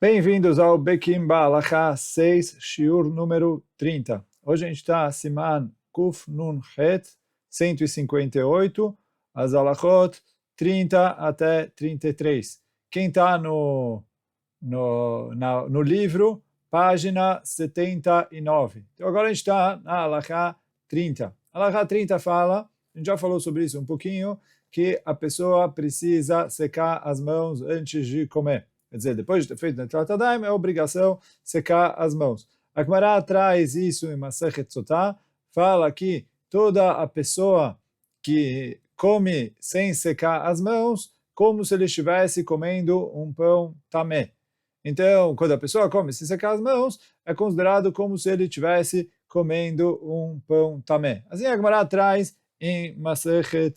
Bem-vindos ao Bekim Ba'alachá 6, Shiur número 30. Hoje a gente está Siman Kuf Nun Het 158, as alachot 30 até 33. Quem está no livro, página 79. Então agora a gente está na alachá 30. A alachá 30 fala, a gente já falou sobre isso um pouquinho, que a pessoa precisa secar as mãos antes de comer. Quer dizer, depois de ter feito Netilat Yadayim, é obrigação secar as mãos. A Gemara traz isso em Masechet Sotah, fala que toda a pessoa que come sem secar as mãos, como se ele estivesse comendo um pão tamé. Então, quando a pessoa come sem secar as mãos, é considerado como se ele estivesse comendo um pão tamé. Assim a Gemara traz em Masechet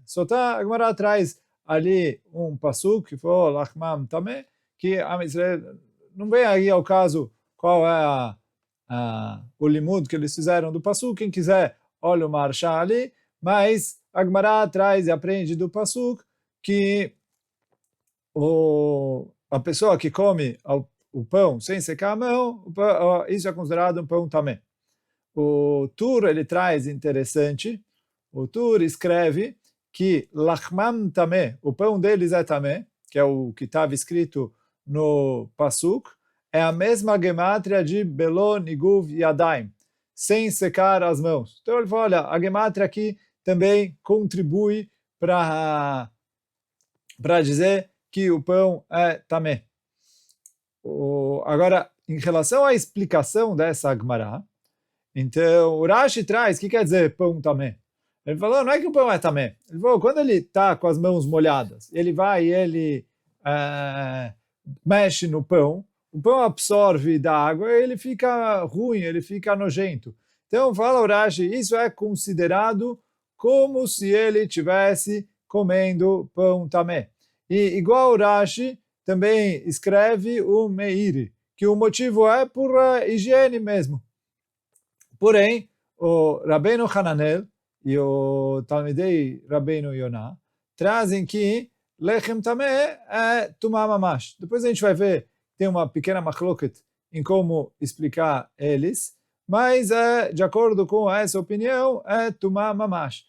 Sotah, a Gemara traz ali um pasuk que foi Lachmam Tameh, que a Israel não vem aí ao caso qual é o limud que eles fizeram do pasuk. Quem quiser, olha o marchá ali, mas a Gemara traz e aprende do pasuk que a pessoa que come o pão sem secar a mão, isso é considerado um pão tameh. O Tur ele traz interessante, o Tur escreve que lachmam tameh, o pão deles é tameh, que é o que estava escrito no pasuk, é a mesma gemátria de belo niguv yadayim, sem secar as mãos. Então ele fala, olha, a gemátria aqui também contribui para dizer que o pão é tameh. Agora, em relação à explicação dessa Gemara, então o Rashi traz, o que quer dizer pão tameh? Ele falou, não é que o pão é tamé. Ele falou, quando ele está com as mãos molhadas, ele vai e ele mexe no pão, o pão absorve da água e ele fica ruim, ele fica nojento. Então, fala o Rashi, isso é considerado como se ele estivesse comendo pão tamé. E igual o Rashi, também escreve o Meir, que o motivo é por higiene mesmo. Porém, o Rabbeinu Hananel e o Talmidei Rabbeinu Yonah trazem que Lechem Tameh é Tumá Mamash. Depois a gente vai ver, tem uma pequena machloket em como explicar eles, mas de acordo com essa opinião, é Tumá Mamash,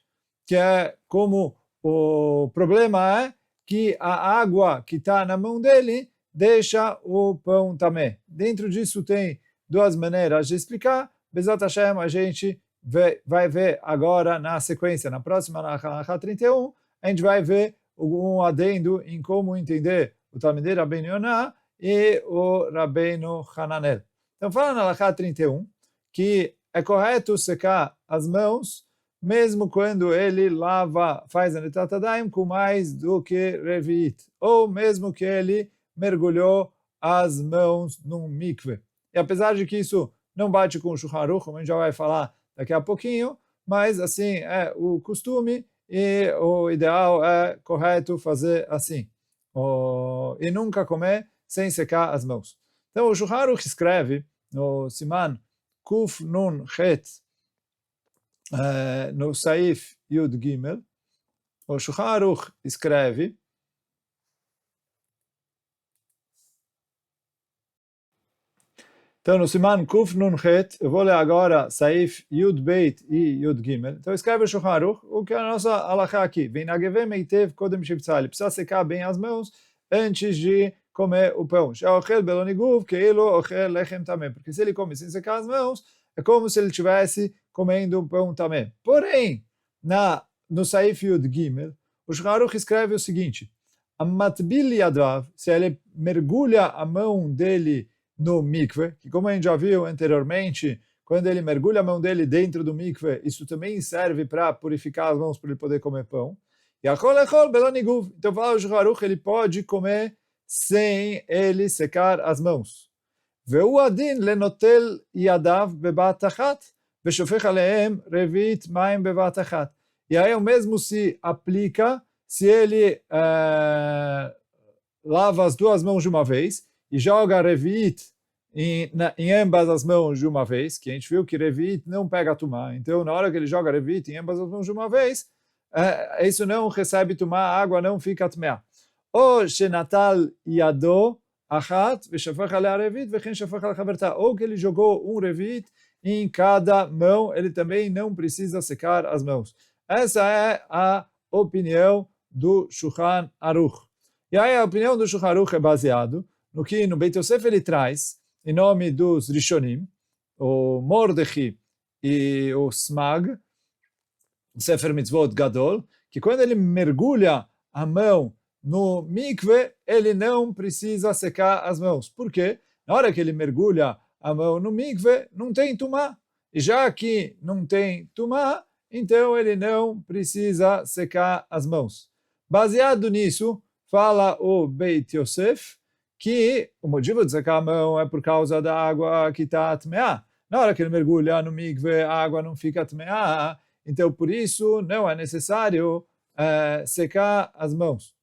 que é como o problema é que a água que está na mão dele deixa o pão tamé. Dentro disso tem duas maneiras de explicar. Bezat Hashem, a gente vai ver agora na sequência, na próxima, na Halakha 31, a gente vai ver um adendo em como entender o Talmidei Rabbeinu Yonah e o Rabbeinu Hananel. Então, fala na Halakha 31 que é correto secar as mãos, mesmo quando ele faz a Netilat Yadayim com mais do que Revi'it, ou mesmo que ele mergulhou as mãos num mikve. E apesar de que isso não bate com o Shulchan Aruch, como a gente já vai falar daqui a pouquinho, mas assim é o costume e o ideal é correto fazer assim. E nunca comer sem secar as mãos. Então o Shulchan Aruch escreve no Siman Kuf Nun Het, no Saif Yud Gimel, o Shulchan Aruch escreve então, no Siman Kuf Nun Het, eu vou ler agora Saif Yud Beit e Yud Gimel. Então, escreve o Shulchan Aruch, o que é a nossa alachá aqui. Veinageve meitev kodem shivtzah. Ele precisa secar bem as mãos antes de comer o pão. She'ochel belo niguv keilo ochel lechem tameh. Porque se ele come sem secar as mãos, é como se ele estivesse comendo um pão tameh. Porém, no Saif Yud Gimel, o Shulchan Aruch escreve o seguinte: Amatbil yadav, se ele mergulha a mão dele no mikve, que como a gente já viu anteriormente, quando ele mergulha a mão dele dentro do mikve, isso também serve para purificar as mãos para ele poder comer pão. E então fala o Shulchan Aruch, ele pode comer sem ele secar as mãos. Veu adin lenotel yadav bebat achat, veshofech alehem revit maim bebat achat. E aí o mesmo se aplica se ele lava as duas mãos de uma vez e joga Revit em ambas as mãos de uma vez, que a gente viu que Revit não pega Tumá. Então, na hora que ele joga Revit em ambas as mãos de uma vez, isso não recebe Tumá, a água não fica Tmeá. Ou Shenatal Yado achat veshafach alea revit vechen shafach al chaverta. Ou que ele jogou um revit em cada mão, ele também não precisa secar as mãos. Essa é a opinião do Shulchan Aruch. E aí a opinião do Shulchan Aruch é baseado no que no Beit Yosef ele traz, em nome dos Rishonim, o Mordechai e o Smag, o Sefer Mitzvot Gadol, que quando ele mergulha a mão no mikve, ele não precisa secar as mãos. Por quê? Na hora que ele mergulha a mão no mikve, não tem tumá. E já que não tem tumá, então ele não precisa secar as mãos. Baseado nisso, fala o Beit Yosef que o motivo de secar a mão é por causa da água que está tmeá. Na hora que ele mergulha no mikve, a água não fica tmeá, então por isso não é necessário secar as mãos.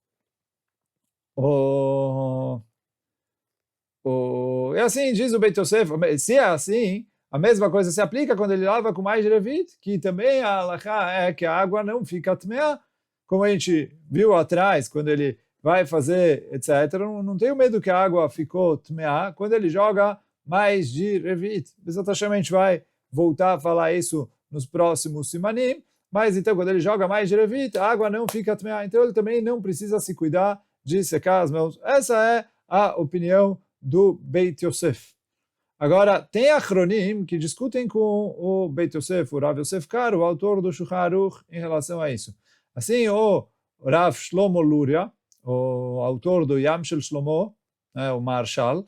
E assim diz o Beit Yosef, se é assim, a mesma coisa se aplica quando ele lava com mais de revit, que também a halakha é que a água não fica tmeá, como a gente viu atrás, quando ele vai fazer, etc. Não tenho medo que a água ficou tmeá quando ele joga mais de revit. Bezat a gente vai voltar a falar isso nos próximos simanim, mas então quando ele joga mais de revit, a água não fica tmeá, então ele também não precisa se cuidar de secar as mãos. Essa é a opinião do Beit Yosef. Agora, tem achronim que discutem com o Beit Yosef, o Rav Yosef Kar, o autor do Shulchan Aruch, em relação a isso. Assim, o Rav Shlomo Luria, o autor do Yam Shel Shlomo, o Marshal,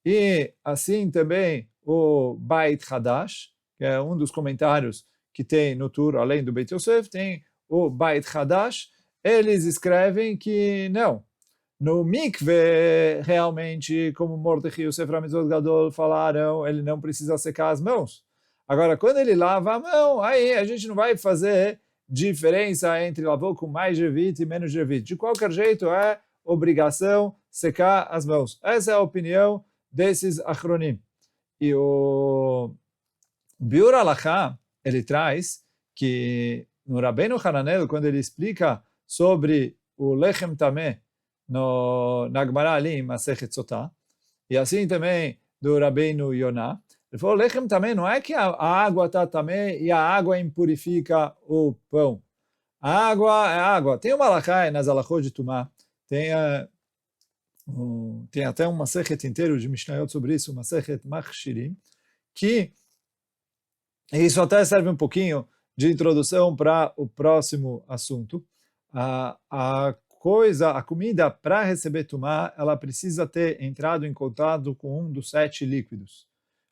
e assim também o Beit Hadash, que é um dos comentários que tem no Tur, além do Beit Yosef, tem o Beit Hadash, eles escrevem que não, no mikve, realmente, como Mordechai e o Sefer HaMitzvot Gadol falaram, ele não precisa secar as mãos. Agora, quando ele lava a mão, aí a gente não vai fazer diferença entre lavou com mais revit e menos revit. De qualquer jeito, é obrigação secar as mãos. Essa é a opinião desses achronim. E o Biur Halachá, ele traz que no Rabbeinu Hananel, quando ele explica sobre o Lechem Tameh, na Gemara ali em Masechet Sotah, e assim também do Rabbeinu Yonah, ele falou, Lechem Tameh não é que a água está tameh e a água impurifica o pão. A água é água. Tem uma halakha nas halachot de Tumá, tem até um Masechet inteiro de Mishnayot sobre isso, Masechet Machshirim, que isso até serve um pouquinho de introdução para o próximo assunto. A comida para receber tumá, ela precisa ter entrado em contato com um dos 7 líquidos.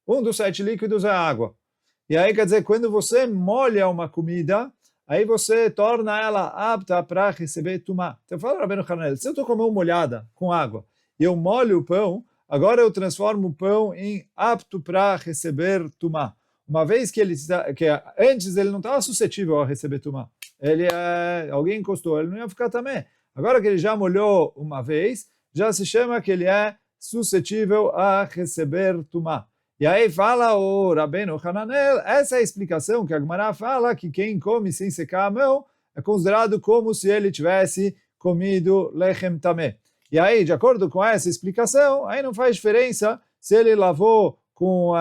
Um dos 7 líquidos é a água. E aí quer dizer, quando você molha uma comida, aí você torna ela apta para receber tumá. Então fala, Rabbeinu Hananel, se eu estou com a mão molhada com água e eu molho o pão, agora eu transformo o pão em apto para receber tumá. Uma vez que antes ele não estava suscetível a receber tumá. Alguém encostou, ele não ia ficar também. Agora que ele já molhou uma vez, já se chama que ele é suscetível a receber tumá. E aí fala o Rabbeinu Hananel, essa é a explicação que a Gemara fala, que quem come sem secar a mão é considerado como se ele tivesse comido lechem tameh. E aí, de acordo com essa explicação, aí não faz diferença se ele lavou com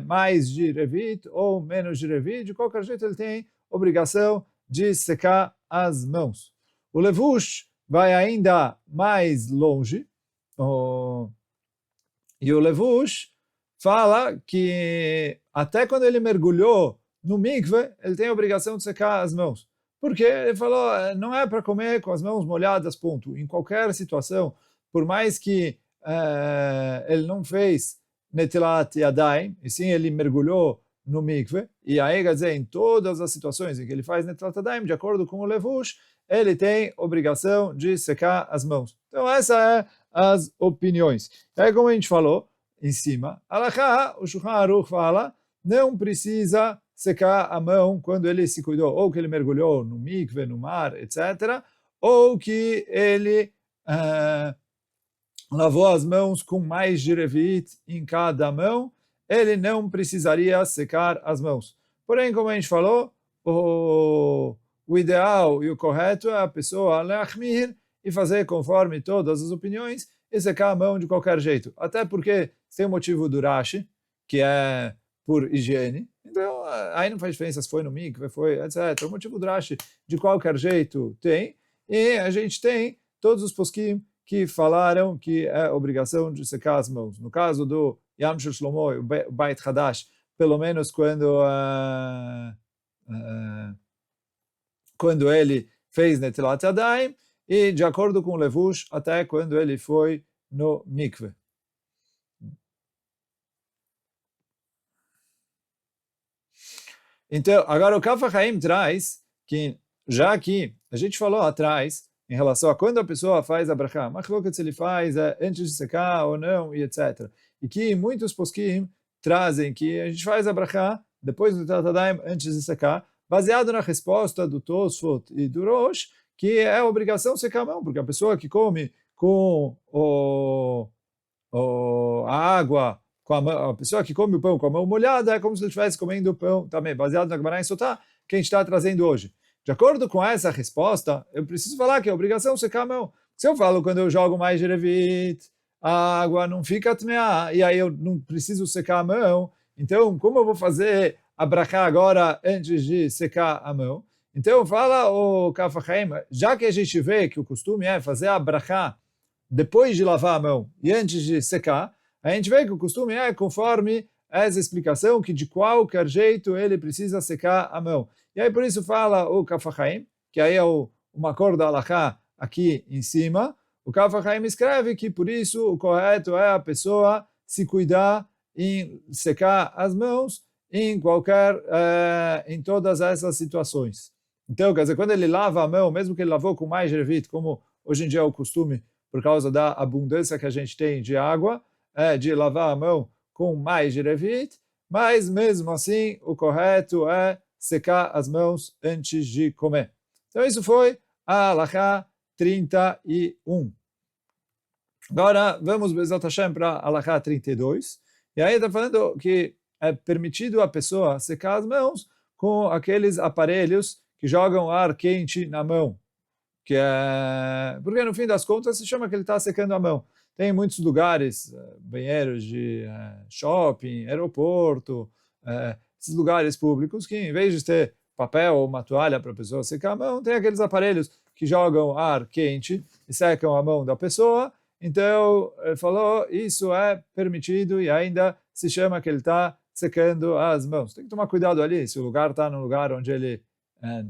mais de revit ou menos de revit, de qualquer jeito ele tem obrigação de secar as mãos. O levush vai ainda mais longe, e o levush fala que até quando ele mergulhou no mikve, ele tem a obrigação de secar as mãos. Porque ele falou, não é para comer com as mãos molhadas, ponto. Em qualquer situação, por mais que ele não fez netilat yadayim, e sim ele mergulhou no mikve, e aí quer dizer, em todas as situações em que ele faz netilat yadayim, de acordo com o levush, ele tem obrigação de secar as mãos. Então essa é as opiniões. E aí como a gente falou em cima, halakha, o Shulchan Aruch fala, não precisa secar a mão quando ele se cuidou, ou que ele mergulhou no mikve, no mar, etc., ou que ele lavou as mãos com mais de revit em cada mão, ele não precisaria secar as mãos. Porém, como a gente falou, o ideal e o correto é a pessoa leachmir e fazer conforme todas as opiniões e secar a mão de qualquer jeito. Até porque tem o motivo do Rashi, que é por higiene. Então, aí não faz diferença se foi no mikve, foi, etc. O motivo do Rashi, de qualquer jeito, tem. E a gente tem todos os poskim que falaram que é obrigação de secar as mãos. No caso do Yam Shel Shlomo, o Beit Hadash, pelo menos quando ele fez Netilat Yadayim, e de acordo com o Levush, até quando ele foi no mikve. Então, agora o Kaf HaChaim traz que, já que a gente falou atrás, em relação a quando a pessoa faz a brachá, mas se ele faz antes de secar ou não, e etc. E que muitos poskim trazem que a gente faz a brachá depois do Tatadaim, antes de secar, baseado na resposta do Tosfot e do Rosh, que é obrigação secar a mão, porque a pessoa que come com a água, a pessoa que come o pão com a mão molhada, é como se ele estivesse comendo o pão também, baseado na Gemara em Sotá, que a gente está trazendo hoje. De acordo com essa resposta, eu preciso falar que é obrigação secar a mão. Se eu falo quando eu jogo mais Jerevit, a água não fica tmeá, e aí eu não preciso secar a mão, então como eu vou fazer a brachá agora antes de secar a mão? Então fala o Kaf HaChaim, já que a gente vê que o costume é fazer a brachá depois de lavar a mão e antes de secar, a gente vê que o costume é conforme essa explicação, que de qualquer jeito ele precisa secar a mão. E aí por isso fala o Kaf HaChaim, que aí é uma cor da halachá aqui em cima, o Kaf HaChaim escreve que por isso o correto é a pessoa se cuidar em secar as mãos em todas essas situações. Então, quer dizer, quando ele lava a mão, mesmo que ele lavou com mais gervit, como hoje em dia é o costume, por causa da abundância que a gente tem de água, de lavar a mão com mais gervit, mas mesmo assim o correto é secar as mãos antes de comer. Então isso foi a halachá 31. Agora vamos, Bezat Hashem, para a halachá 32. E aí está falando que é permitido a pessoa secar as mãos com aqueles aparelhos que jogam ar quente na mão. Porque no fim das contas se chama que ele está secando a mão. Tem muitos lugares, banheiros de shopping, aeroporto, esses lugares públicos que em vez de ter papel ou uma toalha para a pessoa secar a mão, tem aqueles aparelhos que jogam ar quente e secam a mão da pessoa. Então, ele falou, isso é permitido e ainda se chama que ele está secando as mãos. Tem que tomar cuidado ali, se o lugar está num lugar onde ele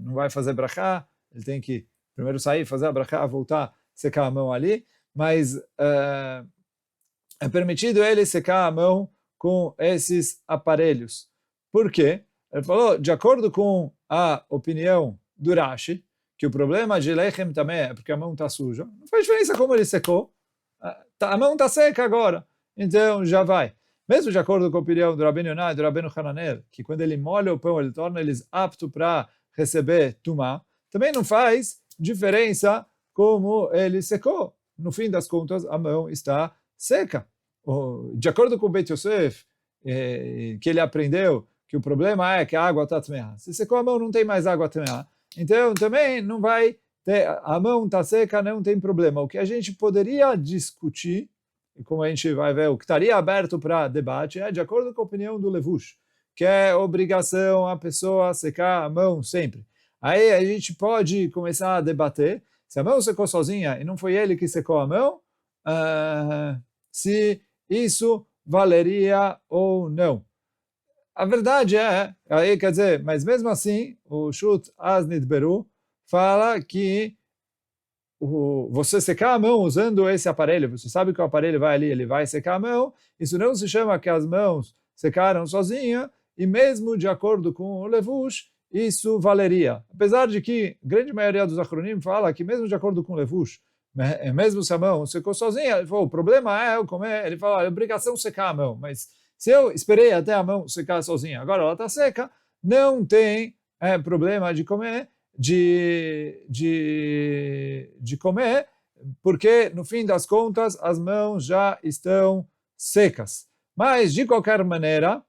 não vai fazer brachá, ele tem que primeiro sair, fazer a brachá, voltar, secar a mão ali, mas é permitido ele secar a mão com esses aparelhos. Por quê? Ele falou, de acordo com a opinião do Rashi, que o problema de lechem também é porque a mão está suja. Não faz diferença como ele secou. A mão está seca agora. Então já vai. Mesmo de acordo com a opinião do Rabbeinu Yonah e do Rabbeinu Hananel, que quando ele molha o pão, ele torna eles aptos para receber tumá, também não faz diferença como ele secou. No fim das contas, a mão está seca. De acordo com o Beit Yosef, que ele aprendeu que o problema é que a água está tmeá. Se secou a mão, não tem mais água tmeá. Então, também não vai ter, a mão está seca, não tem problema. O que a gente poderia discutir, e como a gente vai ver, o que estaria aberto para debate, é de acordo com a opinião do Levush, que é obrigação a pessoa secar a mão sempre. Aí a gente pode começar a debater se a mão secou sozinha e não foi ele que secou a mão, se isso valeria ou não. A verdade aí quer dizer, mas mesmo assim, o Shut Aznit Beru fala que você secar a mão usando esse aparelho, você sabe que o aparelho vai ali, ele vai secar a mão, isso não se chama que as mãos secaram sozinha, e mesmo de acordo com o Levush, isso valeria. Apesar de que a grande maioria dos acronim fala que mesmo de acordo com o Levush, mesmo se a mão secou sozinha, ele falou, o problema é eu comer, ele fala, é obrigação secar a mão, mas se eu esperei até a mão secar sozinha, agora ela está seca, não tem problema de comer, de comer, porque no fim das contas as mãos já estão secas. Mas de qualquer maneira,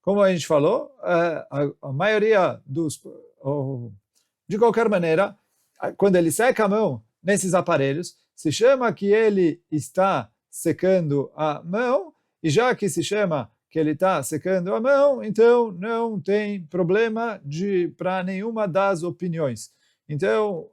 como a gente falou, a maioria de qualquer maneira, quando ele seca a mão nesses aparelhos, se chama que ele está secando a mão, e já que se chama que ele está secando a mão, então não tem problema para nenhuma das opiniões. Então,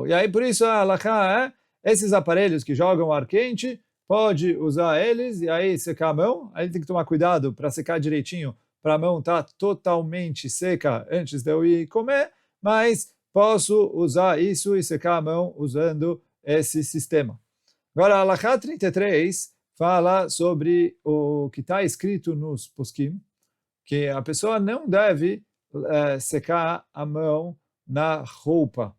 e aí por isso a halakha é, esses aparelhos que jogam ar quente, pode usar eles e aí secar a mão, aí tem que tomar cuidado para secar direitinho, para a mão estar totalmente seca antes de eu ir comer, mas posso usar isso e secar a mão usando esse sistema. Agora, a halakha 33 fala sobre o que está escrito nos poskim, que a pessoa não deve secar a mão na roupa.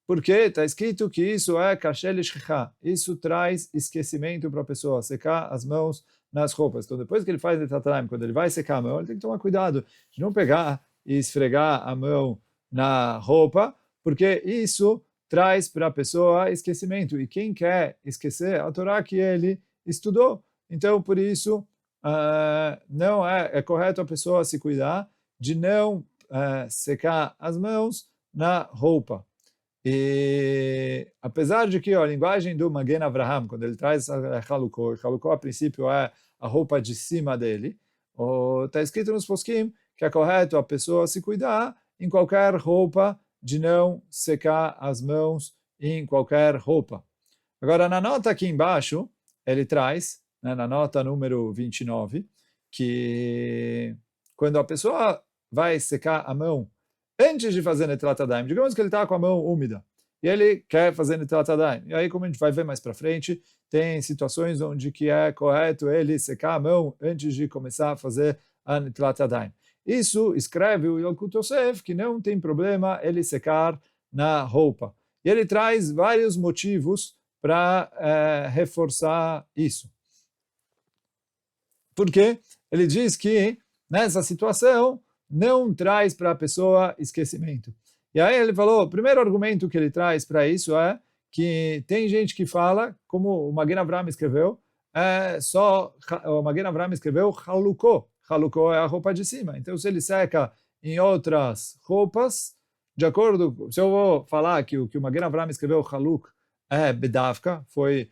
Porque está escrito que isso é kasher lishchicha, isso traz esquecimento para a pessoa, secar as mãos nas roupas. Então, depois que ele faz Netilat Yadayim, quando ele vai secar a mão, ele tem que tomar cuidado de não pegar e esfregar a mão na roupa, porque isso traz para a pessoa esquecimento. E quem quer esquecer, a Torá que ele estudou. Então, por isso, não é correto a pessoa se cuidar de não secar as mãos na roupa. E apesar de que a linguagem do Magen Avraham, quando ele traz Halukó a princípio é a roupa de cima dele, está escrito nos poskim que é correto a pessoa se cuidar em qualquer roupa de não secar as mãos em qualquer roupa. Agora, na nota aqui embaixo, ele traz, né, na nota número 29, que quando a pessoa vai secar a mão antes de fazer Netilat Yadayim, digamos que ele está com a mão úmida, e ele quer fazer Netilat Yadayim. E aí, como a gente vai ver mais para frente, tem situações onde que é correto ele secar a mão antes de começar a fazer a Netilat Yadayim. Isso escreve o Yalkut Yosef que não tem problema ele secar na roupa. E ele traz vários motivos para reforçar isso. Porque ele diz que nessa situação não traz para a pessoa esquecimento. E aí ele falou, o primeiro argumento que ele traz para isso é que tem gente que fala, como o Magen Avraham escreveu, o Magen Avraham escreveu Halukó. Halukó é a roupa de cima. Então, se ele seca em outras roupas, de acordo, se eu vou falar que o Magen Avraham escreveu Haluk é bedavka, foi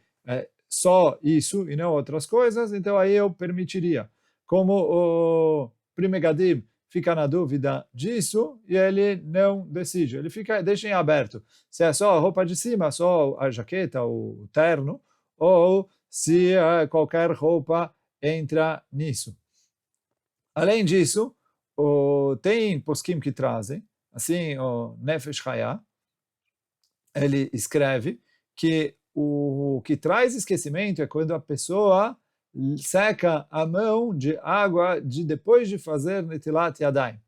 só isso e não outras coisas, então aí eu permitiria. Como o Pri Megadim fica na dúvida disso e ele não decide. Ele deixa em aberto se é só a roupa de cima, só a jaqueta, o terno, ou se qualquer roupa entra nisso. Além disso, tem poskim que trazem, assim, o Nefesh Hayah, ele escreve que o que traz esquecimento é quando a pessoa seca a mão de água depois de fazer Netilat Yadayim.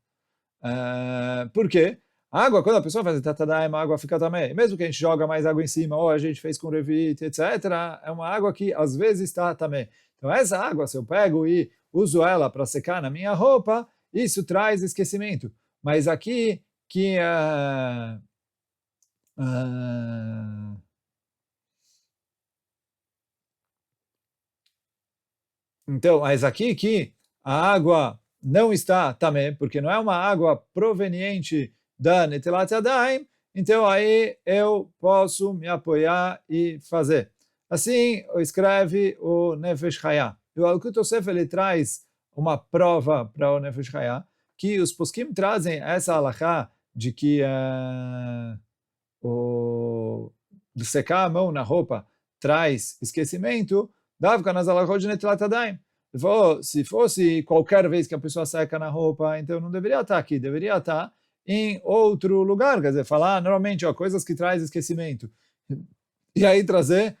Por quê? A água, quando a pessoa faz Netilat Yadayim, a água fica também. Mesmo que a gente joga mais água em cima, ou a gente fez com revite, etc., é uma água que às vezes está também. Então essa água, se eu pego e uso ela para secar na minha roupa, isso traz esquecimento. Mas aqui que então, mas aqui que a água não está também, porque não é uma água proveniente da Netilat Yadayim, então aí eu posso me apoiar e fazer. Assim escreve o Nefesh Hayah. O Yalkut Yosef ele traz uma prova para o Nefesh Hayah, que os poskim trazem essa halakha de que de secar a mão na roupa traz esquecimento, davka nas halachot de Netilat Yadayim. Ele falou, se fosse qualquer vez que a pessoa seca na roupa, então não deveria estar aqui, deveria estar em outro lugar, quer dizer, falar normalmente coisas que traz esquecimento. E aí trazer,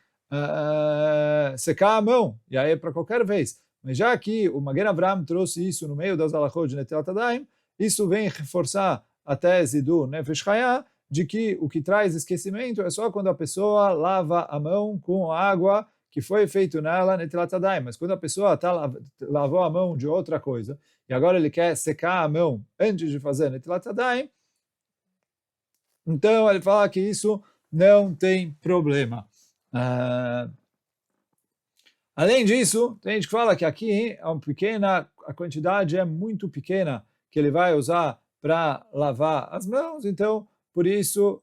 secar a mão, e aí é para qualquer vez. Mas já que o Magen Avraham trouxe isso no meio das halachot de Netilat Yadayim, isso vem reforçar a tese do Nefesh Hayah, de que o que traz esquecimento é só quando a pessoa lava a mão com água que foi feito nela Netilat Yadayim. Mas quando a pessoa lavou a mão de outra coisa, e agora ele quer secar a mão antes de fazer Netilat Yadayim, então ele fala que isso não tem problema. Além disso, tem gente que fala que aqui a quantidade é muito pequena que ele vai usar para lavar as mãos, então, por isso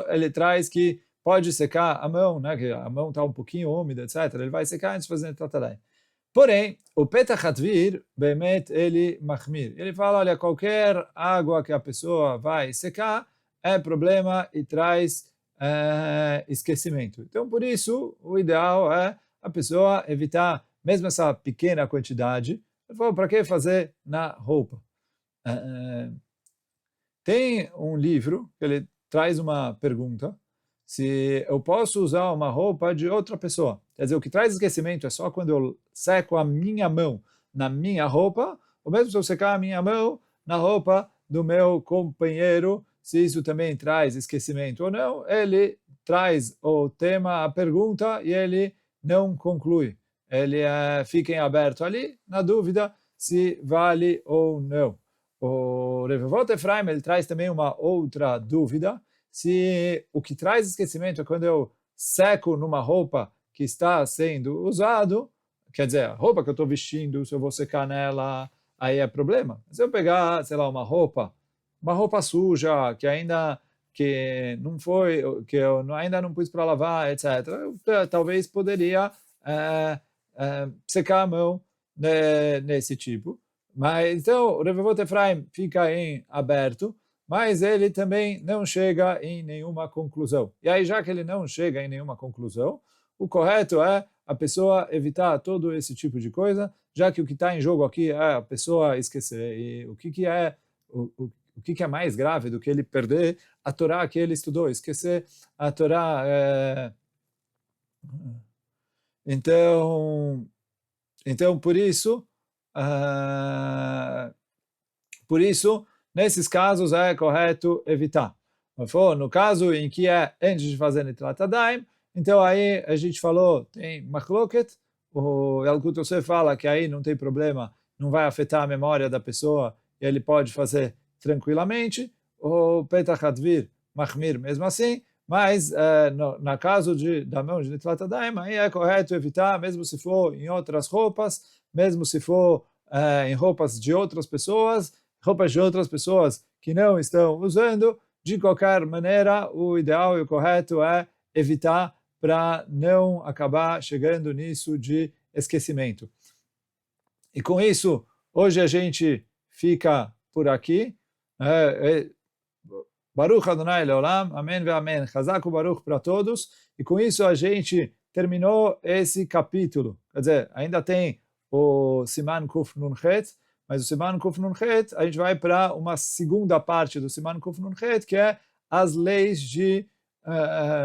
ele traz que pode secar a mão, né, que a mão está um pouquinho úmida, etc. Ele vai secar antes de fazer Netilat Yadayim. Porém, o Petach Hatvir, Bemet, ele machmir. Ele fala, olha, qualquer água que a pessoa vai secar é problema e traz esquecimento. Então, por isso, o ideal é a pessoa evitar, mesmo essa pequena quantidade. Ele falou, para que fazer na roupa? Tem um livro que ele traz uma pergunta, se eu posso usar uma roupa de outra pessoa. Quer dizer, o que traz esquecimento é só quando eu seco a minha mão na minha roupa, ou mesmo se eu secar a minha mão na roupa do meu companheiro, se isso também traz esquecimento ou não, ele traz o tema, a pergunta, e ele não conclui. Ele fica em aberto ali, na dúvida se vale ou não. O Revevot Efraim, ele traz também uma outra dúvida, se o que traz esquecimento é quando eu seco numa roupa que está sendo usado, quer dizer, a roupa que eu estou vestindo, se eu vou secar nela, aí é problema. Se eu pegar, sei lá, uma roupa suja, que não foi, que eu ainda não pus para lavar, etc., eu talvez poderia secar a mão nesse tipo. Mas então o Revevot Efraim fica em aberto, mas ele também não chega em nenhuma conclusão. E aí, já que ele não chega em nenhuma conclusão, o correto é a pessoa evitar todo esse tipo de coisa, já que o que está em jogo aqui é a pessoa esquecer. E o que é mais grave do que ele perder a Torá que ele estudou, esquecer a Torá. Então, por isso, nesses casos é correto evitar. No caso em que é antes de fazer Netilat Yadayim, então aí a gente falou, tem Machloket, o Yalkut Yosef fala que aí não tem problema, não vai afetar a memória da pessoa e ele pode fazer tranquilamente. O Petach Hatvir, Machmir mesmo assim, mas na caso da mão de Netilat Yadayim, aí é correto evitar, mesmo se for em outras roupas, mesmo se for em roupas de outras pessoas que não estão usando. De qualquer maneira, o ideal e o correto é evitar para não acabar chegando nisso de esquecimento. E com isso, hoje a gente fica por aqui. Baruch Adonai Leolam, amém ve amém. Chazak Baruch para todos. E com isso a gente terminou esse capítulo. Quer dizer, ainda tem o Siman Kuf Nun Het, mas o Siman Kuf Nun Het, a gente vai para uma segunda parte do Siman Kuf Nun Het, que é as leis de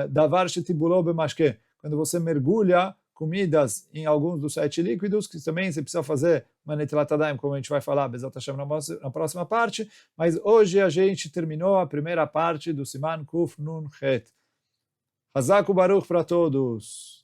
Davar Shetibulou Bemashke. Quando você mergulha comidas em alguns dos 7 líquidos, que também você precisa fazer uma Netilat Yadayim, como a gente vai falar, Bezat Hashem, na próxima parte. Mas hoje a gente terminou a primeira parte do Siman Kuf Nun Het. Hazak Baruch para todos.